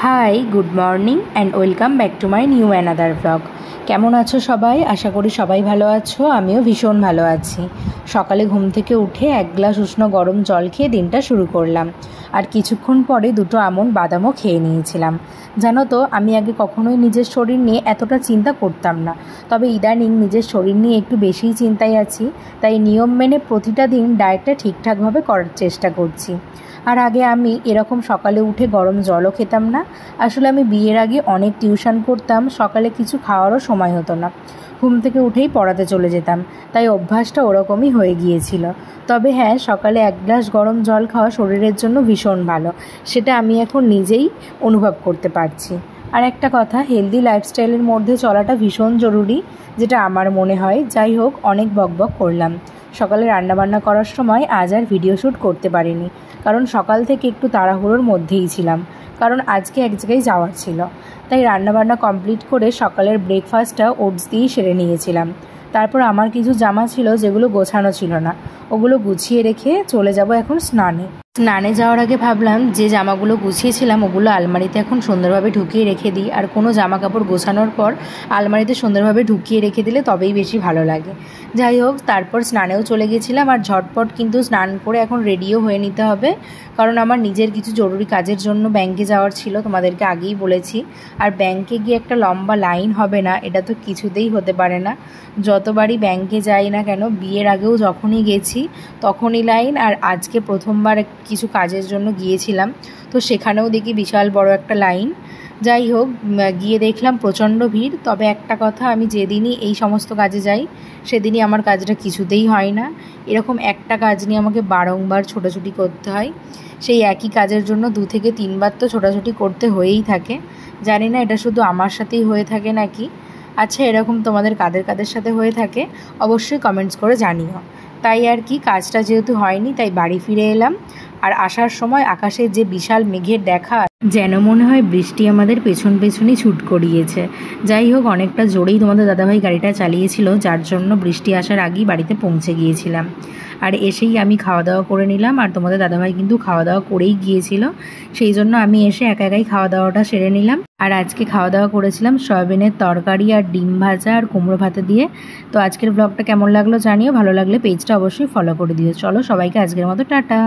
High, good morning and welcome back to my new another blog. কেমন আছো সবাই? আশা করি সবাই ভালো আছো। আমিও ভীষণ ভালো আছি। সকালে ঘুম থেকে উঠে এক গ্লাস উষ্ণ গরম জল খেয়ে দিনটা শুরু করলাম। আর কিছুক্ষণ পরে দুটো আমন্ড বাদামও খেয়ে নিয়েছিলাম। জানো তো, আমি আগে কখনোই নিজের শরীর নিয়ে এতটা চিন্তা করতাম না, তবে ইদানিং নিজের শরীর নিয়ে একটু বেশিই চিন্তায় আছি। তাই নিয়ম মেনে প্রতিটা দিন ডায়েটটা ঠিকঠাকভাবে করার চেষ্টা করছি। আর আগে আমি এরকম সকালে উঠে গরম জলও খেতাম না। আসলে আমি বিয়ের আগে অনেক টিউশন করতাম, সকালে কিছু খাওয়ারও সময় হতো না, ঘুম থেকে উঠেই পড়াতে চলে যেতাম, তাই অভ্যাসটা ওরকমই হয়ে গিয়েছিল। তবে হ্যাঁ, সকালে এক গ্লাস গরম জল খাওয়া শরীরের জন্য ভীষণ ভালো, সেটা আমি এখন নিজেই অনুভব করতে পারছি। আর একটা কথা, হেলদি লাইফস্টাইলের মধ্যে চলাটা ভীষণ জরুরি, যেটা আমার মনে হয়। যাই হোক, অনেক বকবক করলাম। সকালে রান্নাবান্না করার সময় আজ আর ভিডিও শ্যুট করতে পারিনি, কারণ সকাল থেকে একটু তাড়াহুড়োর মধ্যেই ছিলাম, কারণ আজকে এক জায়গায় যাওয়ার ছিল। তাই রান্নাবান্না কমপ্লিট করে সকালের ব্রেকফাস্টটা ওটস দিয়েই সেরে নিয়েছিলাম। তারপর আমার কিছু জামা ছিল যেগুলো গোছানো ছিল না, ওগুলো গুছিয়ে রেখে চলে যাব এখন স্নানে যাওয়ার আগে ভাবলাম যে জামাগুলো গুছিয়েছিলাম ওগুলো আলমারিতে এখন সুন্দরভাবে ঢুকিয়ে রেখে দিই। আর কোনো জামা কাপড় গোছানোর পর আলমারিতে সুন্দরভাবে ঢুকিয়ে রেখে দিলে তবেই বেশি ভালো লাগে। যাই হোক, তারপর স্নানেও চলে গেছিলাম। আর ঝটপট কিন্তু স্নান করে এখন রেডিও হয়ে নিতে হবে, কারণ আমার নিজের কিছু জরুরি কাজের জন্য ব্যাংকে যাওয়ার ছিল, তোমাদেরকে আগেই বলেছি। আর ব্যাংকে গিয়ে একটা লম্বা লাইন হবে না, এটা তো কিছুতেই হতে পারে না। যতবারই ব্যাংকে যাই না কেন, বিয়ের আগেও যখনই গেছি তখনই লাইন, আর আজকে প্রথমবার কিছু কাজের জন্য গিয়েছিলাম, তো সেখানেও দেখি বিশাল বড় একটা লাইন। যাই হোক, গিয়ে দেখলাম প্রচণ্ড ভিড়। তবে একটা কথা, আমি যেদিনই এই সমস্ত কাজে যাই সেদিনই আমার কাজটা কিছুতেই হয় না। এরকম একটা কাজ নিয়ে আমাকে বারংবার ছোটাছুটি করতে হয়। সেই একই কাজের জন্য 2 থেকে 3 বার তো ছোটাছুটি করতে হয়েই থাকে। জানি না এটা শুধু আমার সাথেই হয়ে থাকে নাকি। আচ্ছা, এরকম তোমাদের কাদের কাদের সাথে হয়ে থাকে অবশ্যই কমেন্টস করে জানিও। তাই আর কি, কাজটা যেহেতু হয়নি তাই বাড়ি ফিরে এলাম। আর আসার সময় আকাশে যে বিশাল মেঘের দেখা, যেন মনে হয় বৃষ্টি আমাদের পেছন পেছনই ছুট করিয়েছে। যাই হোক, অনেকটা জোরেই তোমাদের দাদাভাই গাড়িটা চালিয়েছিল, যার জন্য বৃষ্টি আসার আগেই বাড়িতে পৌঁছে গিয়েছিলাম। আর এসেই আমি খাওয়া দাওয়া করে নিলাম, আর তোমাদের দাদাভাই কিন্তু খাওয়া দাওয়া করেই গিয়েছিল, সেই জন্য আমি এসে একা একাই খাওয়া দাওয়াটা সেরে নিলাম। আর আজকে খাওয়া দাওয়া করেছিলাম সয়াবিনের তরকারি আর ডিম ভাজা আর কুমড়ো ভাতে দিয়ে। তো আজকের ব্লগটা কেমন লাগলো জানিও, ভালো লাগলে পেজটা অবশ্যই ফলো করে দিও। চলো, সবাইকে আজকের মতো টাটা।